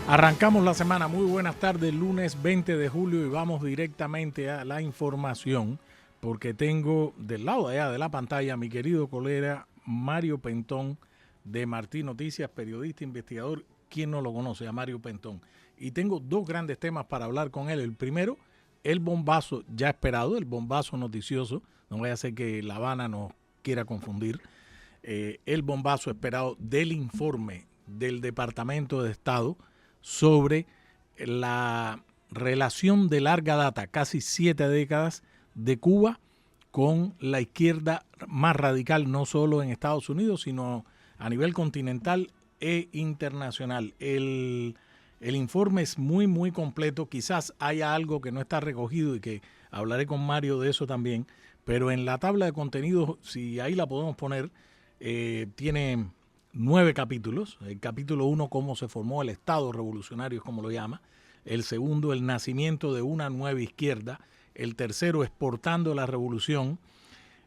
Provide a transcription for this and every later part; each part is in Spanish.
Arrancamos la semana. Muy buenas tardes, lunes 20 de julio y vamos directamente a la información porque tengo del lado de allá de la pantalla a mi querido colega Mario Pentón de Martín Noticias, periodista, investigador. ¿Quién no lo conoce? A Mario Pentón. Y tengo dos grandes temas para hablar con él. El primero, el bombazo ya esperado, el bombazo noticioso. No vaya a ser que La Habana nos quiera confundir. El bombazo esperado del informe del Departamento de Estado sobre la relación de larga data, casi 7 décadas, de Cuba con la izquierda más radical, no solo en Estados Unidos, sino a nivel continental e internacional. El informe es muy, muy completo. Quizás haya algo que no está recogido y que hablaré con Mario de eso también, pero en la tabla de contenidos, si ahí la podemos poner, tiene 9 capítulos. El capítulo 1, cómo se formó el Estado revolucionario, es como lo llama. El segundo, el nacimiento de una nueva izquierda. El tercero, exportando la revolución.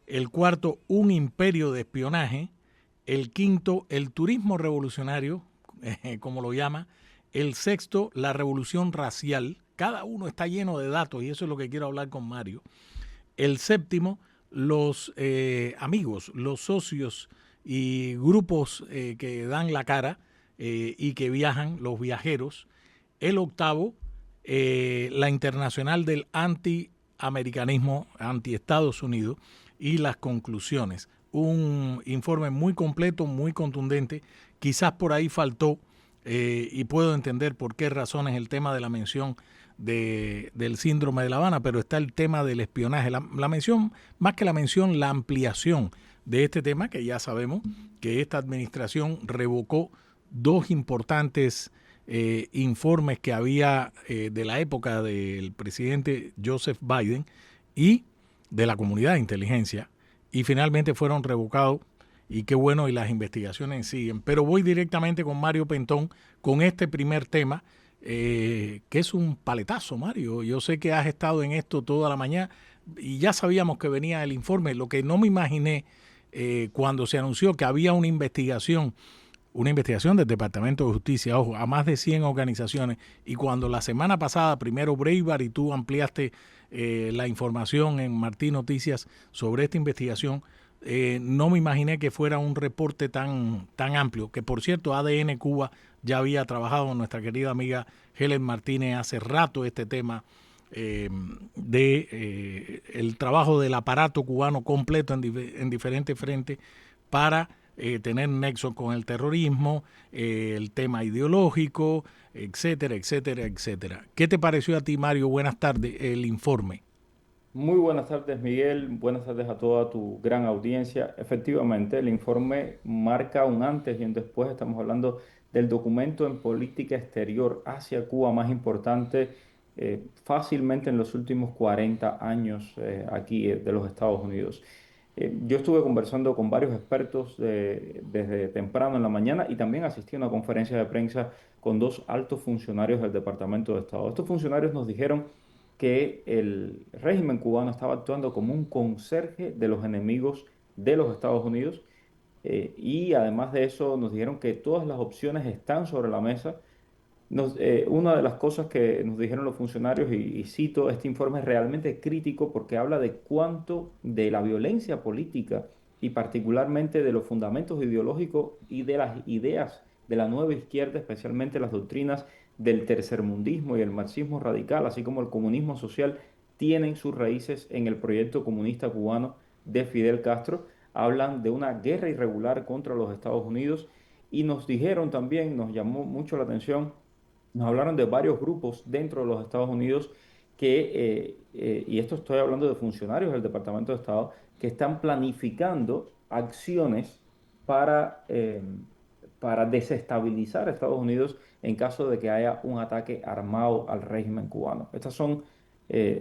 El cuarto, un imperio de espionaje. El quinto, el turismo revolucionario, como lo llama. El sexto, la revolución racial. Cada uno está lleno de datos y eso es lo que quiero hablar con Mario. El séptimo, los amigos, los socios y grupos que dan la cara y que viajan, los viajeros. El octavo, la internacional del antiamericanismo, anti-Estados Unidos y las conclusiones. Un informe muy completo, muy contundente. Quizás por ahí faltó, y puedo entender por qué razones, el tema de la mención del síndrome de La Habana, pero está el tema del espionaje. La mención, más que la mención, la ampliación de este tema, que ya sabemos que esta administración revocó dos importantes informes que había de la época del presidente Joseph Biden y de la comunidad de inteligencia, y finalmente fueron revocados. Y qué bueno, y las investigaciones siguen. Pero voy directamente con Mario Pentón con este primer tema, que es un paletazo, Mario. Yo sé que has estado en esto toda la mañana y ya sabíamos que venía el informe. Lo que no me imaginé cuando se anunció que había una investigación del Departamento de Justicia, ojo, a más de 100 organizaciones, y cuando la semana pasada, primero Breitbart y tú ampliaste la información en Martín Noticias sobre esta investigación, no me imaginé que fuera un reporte tan amplio, que por cierto ADN Cuba ya había trabajado con nuestra querida amiga Helen Martínez hace rato este tema el trabajo del aparato cubano completo en diferentes frentes para tener nexo con el terrorismo, el tema ideológico, etcétera, etcétera, etcétera. ¿Qué te pareció a ti, Mario? Buenas tardes, el informe. Muy buenas tardes, Miguel. Buenas tardes a toda tu gran audiencia. Efectivamente, el informe marca un antes y un después. Estamos hablando del documento en política exterior hacia Cuba más importante fácilmente en los últimos 40 años aquí de los Estados Unidos. Yo estuve conversando con varios expertos desde temprano en la mañana y también asistí a una conferencia de prensa con dos altos funcionarios del Departamento de Estado. Estos funcionarios nos dijeron que el régimen cubano estaba actuando como un conserje de los enemigos de los Estados Unidos y además de eso nos dijeron que todas las opciones están sobre la mesa. Una de las cosas que nos dijeron los funcionarios, y cito, este informe es realmente crítico porque habla de cuánto de la violencia política y particularmente de los fundamentos ideológicos y de las ideas de la nueva izquierda, especialmente las doctrinas del tercermundismo y el marxismo radical, así como el comunismo social, tienen sus raíces en el proyecto comunista cubano de Fidel Castro. Hablan de una guerra irregular contra los Estados Unidos y nos dijeron también, nos llamó mucho la atención, nos hablaron de varios grupos dentro de los Estados Unidos y esto estoy hablando de funcionarios del Departamento de Estado, que están planificando acciones para, para desestabilizar a Estados Unidos en caso de que haya un ataque armado al régimen cubano. Estas son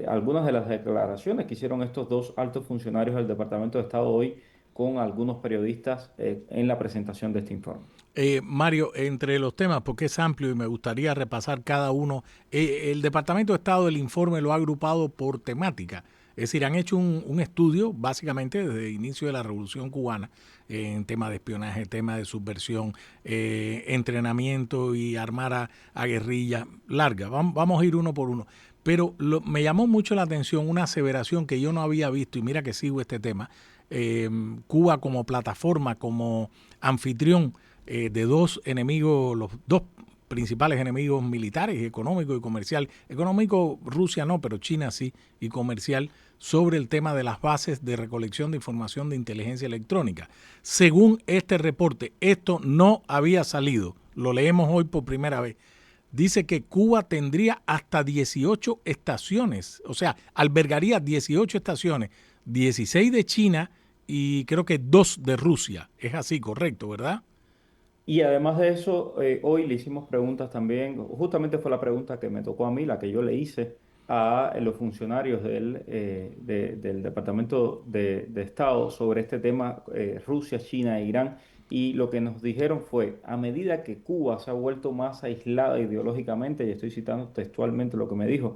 algunas de las declaraciones que hicieron estos dos altos funcionarios del Departamento de Estado hoy con algunos periodistas en la presentación de este informe. Mario, entre los temas, porque es amplio y me gustaría repasar cada uno, el Departamento de Estado del informe lo ha agrupado por temática. Es decir, han hecho un estudio básicamente desde el inicio de la Revolución Cubana en tema de espionaje, tema de subversión, entrenamiento y armar a guerrilla larga. Vamos a ir uno por uno. Pero me llamó mucho la atención una aseveración que yo no había visto, y mira que sigo este tema. Cuba como plataforma, como anfitrión de dos enemigos, los dos principales enemigos militares, económico y comercial. Económico, Rusia no, pero China sí, y comercial, sobre el tema de las bases de recolección de información de inteligencia electrónica. Según este reporte, esto no había salido, lo leemos hoy por primera vez. Dice que Cuba tendría hasta 18 estaciones, o sea, albergaría 18 estaciones, 16 de China y creo que 2 de Rusia. Es así, correcto, ¿verdad? Y además de eso, hoy le hicimos preguntas también, justamente fue la pregunta que me tocó a mí, la que yo le hice a los funcionarios del Departamento de Estado sobre este tema, Rusia, China e Irán. Y lo que nos dijeron fue, a medida que Cuba se ha vuelto más aislada ideológicamente, y estoy citando textualmente lo que me dijo,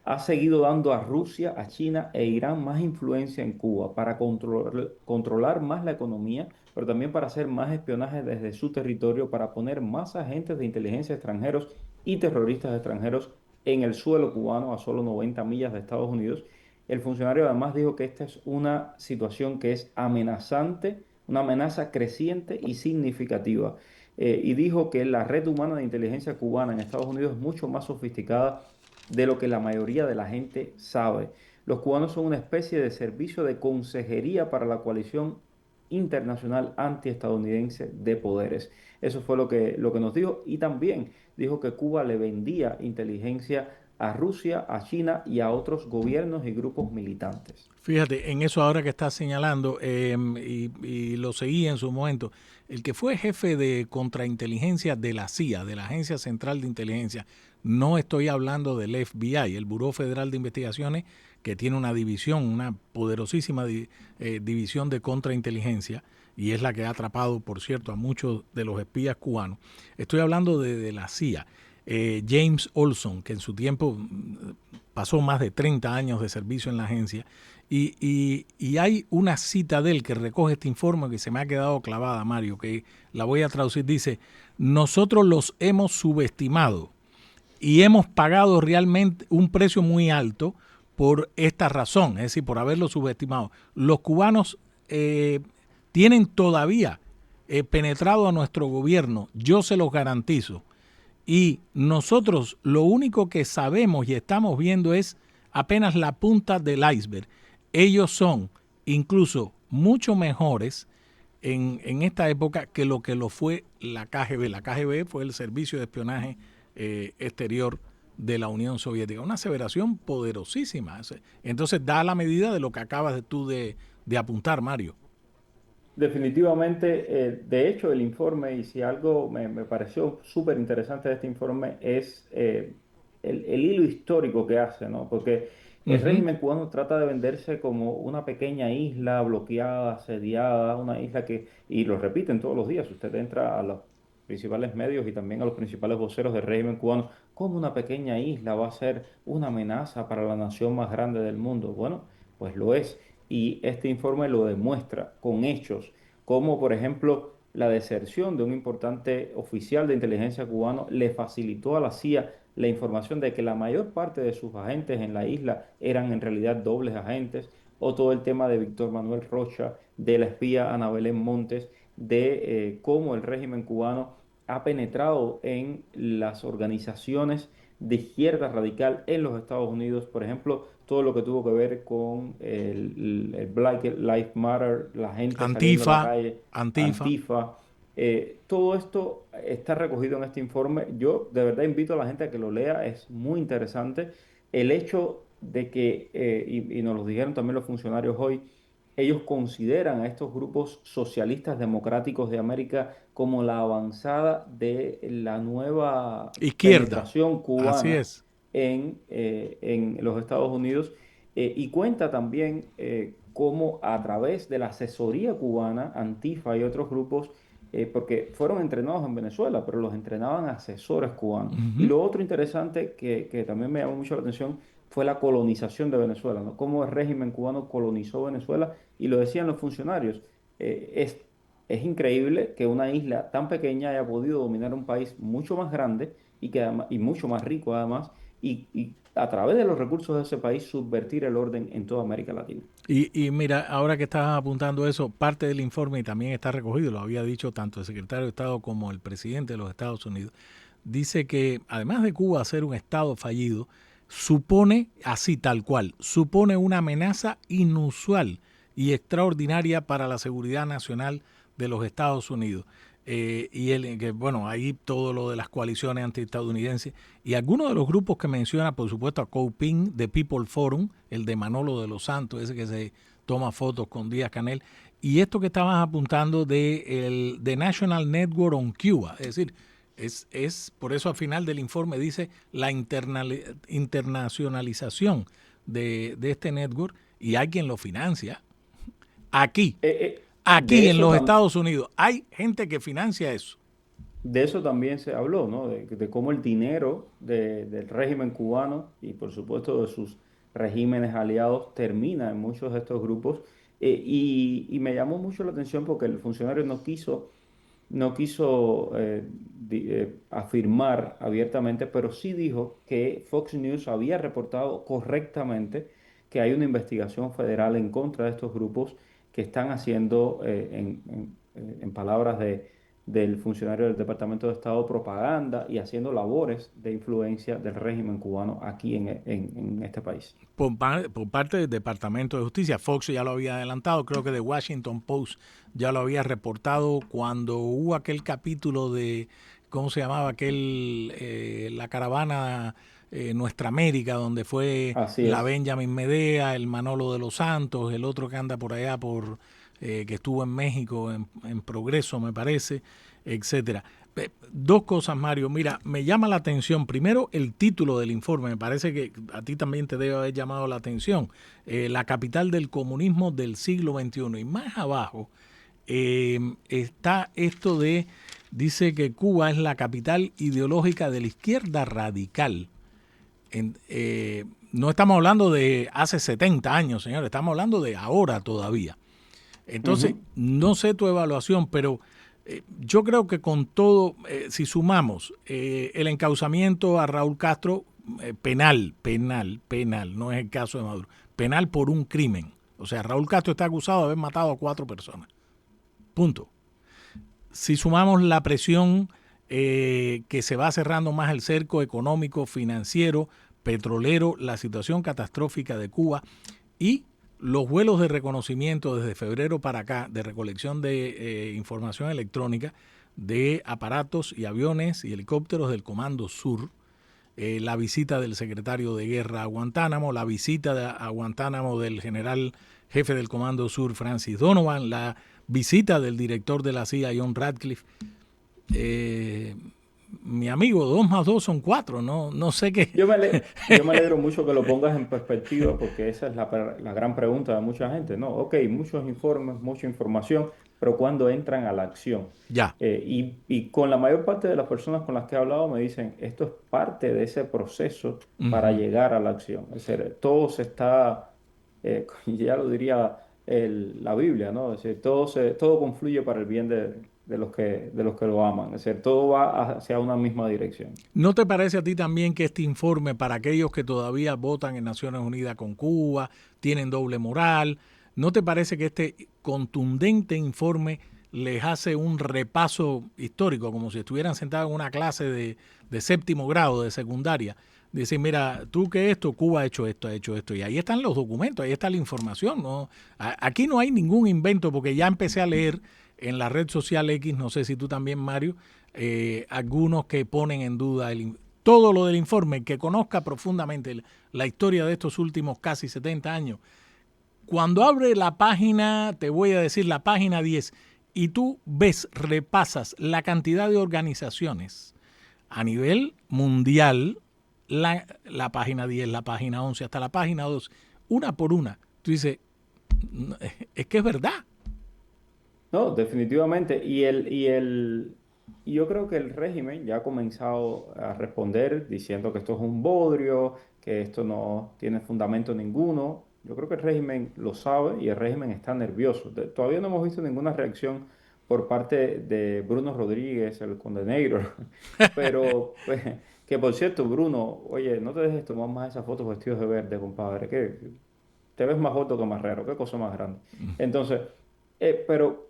ha seguido dando a Rusia, a China e Irán más influencia en Cuba para controlar más la economía, pero también para hacer más espionaje desde su territorio, para poner más agentes de inteligencia extranjeros y terroristas extranjeros en el suelo cubano a solo 90 millas de Estados Unidos. El funcionario además dijo que esta es una situación que es amenazante, una amenaza creciente y significativa. Y dijo que la red humana de inteligencia cubana en Estados Unidos es mucho más sofisticada de lo que la mayoría de la gente sabe. Los cubanos son una especie de servicio de consejería para la coalición internacional antiestadounidense de poderes. Eso fue lo que nos dijo y también dijo que Cuba le vendía inteligencia a Rusia, a China y a otros gobiernos y grupos militantes. Fíjate, en eso ahora que estás señalando, y lo seguí en su momento, el que fue jefe de contrainteligencia de la CIA, de la Agencia Central de Inteligencia, no estoy hablando del FBI, el Buró Federal de Investigaciones, que tiene una división, una poderosísima división de contrainteligencia, y es la que ha atrapado, por cierto, a muchos de los espías cubanos. Estoy hablando de la CIA. James Olson, que en su tiempo pasó más de 30 años de servicio en la agencia, y hay una cita de él que recoge este informe que se me ha quedado clavada, Mario, que la voy a traducir. Dice, nosotros los hemos subestimado y hemos pagado realmente un precio muy alto por esta razón, es decir, por haberlo subestimado. Los cubanos tienen todavía penetrado a nuestro gobierno, yo se los garantizo. Y nosotros lo único que sabemos y estamos viendo es apenas la punta del iceberg. Ellos son incluso mucho mejores en esta época que lo fue la KGB. La KGB fue el Servicio de Espionaje Exterior de la Unión Soviética. Una aseveración poderosísima. Entonces da la medida de lo que acabas tú de apuntar, Mario. Definitivamente, de hecho, el informe, y si algo me pareció súper interesante de este informe, es el hilo histórico que hace, ¿no? Porque el Ujú. régimen cubano trata de venderse como una pequeña isla bloqueada, asediada, una isla que, y lo repiten todos los días, usted entra a los principales medios y también a los principales voceros del régimen cubano, como una pequeña isla va a ser una amenaza para la nación más grande del mundo. Bueno, pues lo es y este informe lo demuestra con hechos, como por ejemplo la deserción de un importante oficial de inteligencia cubano le facilitó a la CIA la información de que la mayor parte de sus agentes en la isla eran en realidad dobles agentes, o todo el tema de Víctor Manuel Rocha, de la espía Ana Belén Montes, de cómo el régimen cubano ha penetrado en las organizaciones de izquierda radical en los Estados Unidos, por ejemplo, todo lo que tuvo que ver con el Black Lives Matter, la gente saliendo a la Antifa, calle, Antifa. Antifa. Todo esto está recogido en este informe. Yo de verdad invito a la gente a que lo lea, es muy interesante. El hecho de que, y nos lo dijeron también los funcionarios hoy, ellos consideran a estos grupos socialistas democráticos de América como la avanzada de la nueva Izquierda. penetración Así cubana es. en los Estados Unidos. Y cuenta también cómo a través de la asesoría cubana, Antifa y otros grupos, porque fueron entrenados en Venezuela, pero los entrenaban asesores cubanos. Y Ujú. lo otro interesante que también me llamó mucho la atención fue la colonización de Venezuela, ¿no? Cómo el régimen cubano colonizó Venezuela y lo decían los funcionarios. Eh, es, es increíble que una isla tan pequeña haya podido dominar un país mucho más grande y mucho más rico además, y a través de los recursos de ese país subvertir el orden en toda América Latina. Y mira, ahora que estás apuntando eso, parte del informe y también está recogido, lo había dicho tanto el secretario de Estado como el presidente de los Estados Unidos, dice que además de Cuba ser un Estado fallido, supone, así tal cual, supone una amenaza inusual y extraordinaria para la seguridad nacional de los Estados Unidos. Que bueno, ahí todo lo de las coaliciones antiestadounidenses y algunos de los grupos que menciona, por supuesto, a Coping, de People Forum, el de Manolo de los Santos, ese que se toma fotos con Díaz Canel, y esto que estabas apuntando de el The National Network on Cuba, es decir, es por eso al final del informe dice la internacionalización de este network y hay quien lo financia aquí. Aquí De en eso, los Estados Unidos hay gente que financia eso. de eso también se habló, ¿no? De cómo el dinero del régimen cubano y por supuesto de sus regímenes aliados termina en muchos de estos grupos. Y me llamó mucho la atención porque el funcionario no quiso afirmar abiertamente, pero sí dijo que Fox News había reportado correctamente que hay una investigación federal en contra de estos grupos que están haciendo, en palabras del funcionario del Departamento de Estado, propaganda y haciendo labores de influencia del régimen cubano aquí en este país. Por parte del Departamento de Justicia. Fox ya lo había adelantado, creo que The Washington Post ya lo había reportado cuando hubo aquel capítulo de, ¿cómo se llamaba? La caravana Nuestra América, donde fue Así la es. Benjamin Medea, el Manolo de los Santos, el otro que anda por allá, que estuvo en México, en Progreso, me parece, etcétera. Dos cosas, Mario. Mira, me llama la atención. Primero, el título del informe. Me parece que a ti también te debe haber llamado la atención. La capital del comunismo del siglo XXI. Y más abajo está esto de, dice que Cuba es la capital ideológica de la izquierda radical. No estamos hablando de hace 70 años, señores. Estamos hablando de ahora todavía. Entonces, Ujú. no sé tu evaluación, pero yo creo que con todo, si sumamos el encauzamiento a Raúl Castro, penal, no es el caso de Maduro, penal por un crimen. O sea, Raúl Castro está acusado de haber matado a 4 personas. Punto. Si sumamos la presión que se va cerrando más el cerco económico, financiero, petrolero, la situación catastrófica de Cuba y los vuelos de reconocimiento desde febrero para acá, de recolección de información electrónica de aparatos y aviones y helicópteros del Comando Sur, la visita del secretario de Guerra a Guantánamo, la visita a Guantánamo del general jefe del Comando Sur, Francis Donovan, la visita del director de la CIA, John Radcliffe. Mi amigo, 2 más 2 son 4, no sé qué. Yo me alegro mucho que lo pongas en perspectiva porque esa es la gran pregunta de mucha gente, ¿no? Ok, muchos informes, mucha información, pero ¿cuándo entran a la acción? Ya. Y con la mayor parte de las personas con las que he hablado me dicen, esto es parte de ese proceso Uh para -huh. llegar a la acción. Es decir, todo se está, ya lo diría la Biblia, ¿no? Es decir, todo confluye para el bien de los que lo aman. Es decir, todo va hacia una misma dirección. ¿No te parece a ti también que este informe, para aquellos que todavía votan en Naciones Unidas con Cuba, tienen doble moral, ¿no te parece que este contundente informe les hace un repaso histórico, como si estuvieran sentados en una clase de 7º grado de secundaria? Decir, mira, tú que esto, Cuba ha hecho esto, y ahí están los documentos, ahí está la información, ¿no? Aquí no hay ningún invento, porque ya empecé a leer en la red social X, no sé si tú también, Mario, algunos que ponen en duda todo lo del informe, que conozca profundamente la historia de estos últimos casi 70 años. Cuando abre la página, te voy a decir la página 10, y tú ves, repasas la cantidad de organizaciones a nivel mundial, la página 10, la página 11, hasta la página 2, una por una, tú dices, es que es verdad. No, definitivamente. Y el Y yo creo que el régimen ya ha comenzado a responder diciendo que esto es un bodrio, que esto no tiene fundamento ninguno. Yo creo que el régimen lo sabe y el régimen está nervioso. Todavía no hemos visto ninguna reacción por parte de Bruno Rodríguez, el condenado. Pero, pues, que por cierto, Bruno, oye, no te dejes tomar más esas fotos vestidos de verde, compadre, que te ves más joto que marrero, qué cosa más grande. Entonces, pero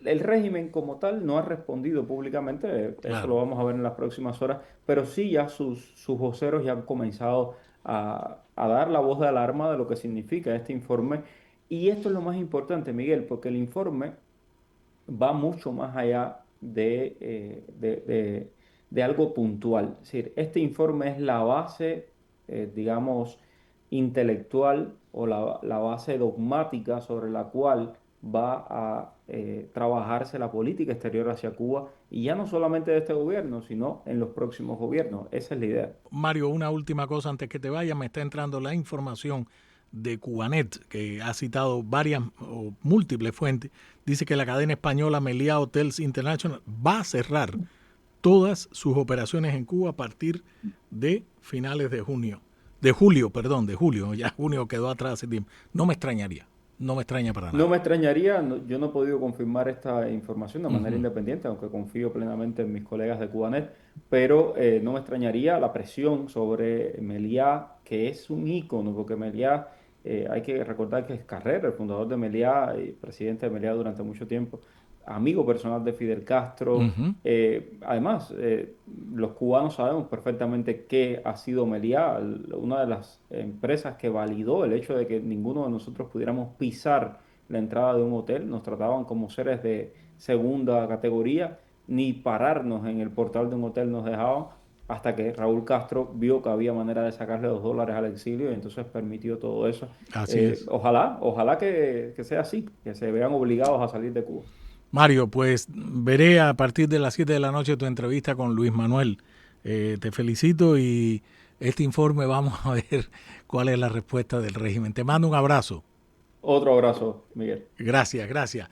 el régimen como tal no ha respondido públicamente, eso lo Claro. vamos a ver en las próximas horas, pero sí ya sus voceros ya han comenzado a dar la voz de alarma de lo que significa este informe. Y esto es lo más importante, Miguel, porque el informe va mucho más allá de algo puntual. Es decir, este informe es la base, digamos, intelectual o la base dogmática sobre la cual va a trabajarse la política exterior hacia Cuba, y ya no solamente de este gobierno, sino en los próximos gobiernos. Esa es la idea. Mario, una última cosa antes que te vaya, me está entrando la información de Cubanet, que ha citado varias o múltiples fuentes. Dice que la cadena española Meliá Hotels International va a cerrar todas sus operaciones en Cuba a partir de finales de junio. De julio, perdón, de julio. Ya junio quedó atrás hace tiempo. No me extrañaría. No me extraña para No nada. me extrañaría, yo no he podido confirmar esta información de Uh manera -huh. independiente, aunque confío plenamente en mis colegas de Cubanet, pero no me extrañaría la presión sobre Meliá, que es un ícono, porque Meliá, hay que recordar que es Carrera, el fundador de Meliá y presidente de Meliá durante mucho tiempo, amigo personal de Fidel Uh Castro. -huh. Además, los cubanos sabemos perfectamente qué ha sido Meliá, una de las empresas que validó el hecho de que ninguno de nosotros pudiéramos pisar la entrada de un hotel. Nos trataban como seres de segunda categoría, ni pararnos en el portal de un hotel nos dejaban, hasta que Raúl Castro vio que había manera de sacarle $2 al exilio y entonces permitió todo eso. Así es. Ojalá que sea así, que se vean obligados a salir de Cuba. Mario, pues veré a partir de las 7 de la noche tu entrevista con Luis Manuel. Te felicito y este informe vamos a ver cuál es la respuesta del régimen. Te mando un abrazo. Otro abrazo, Miguel. Gracias, gracias.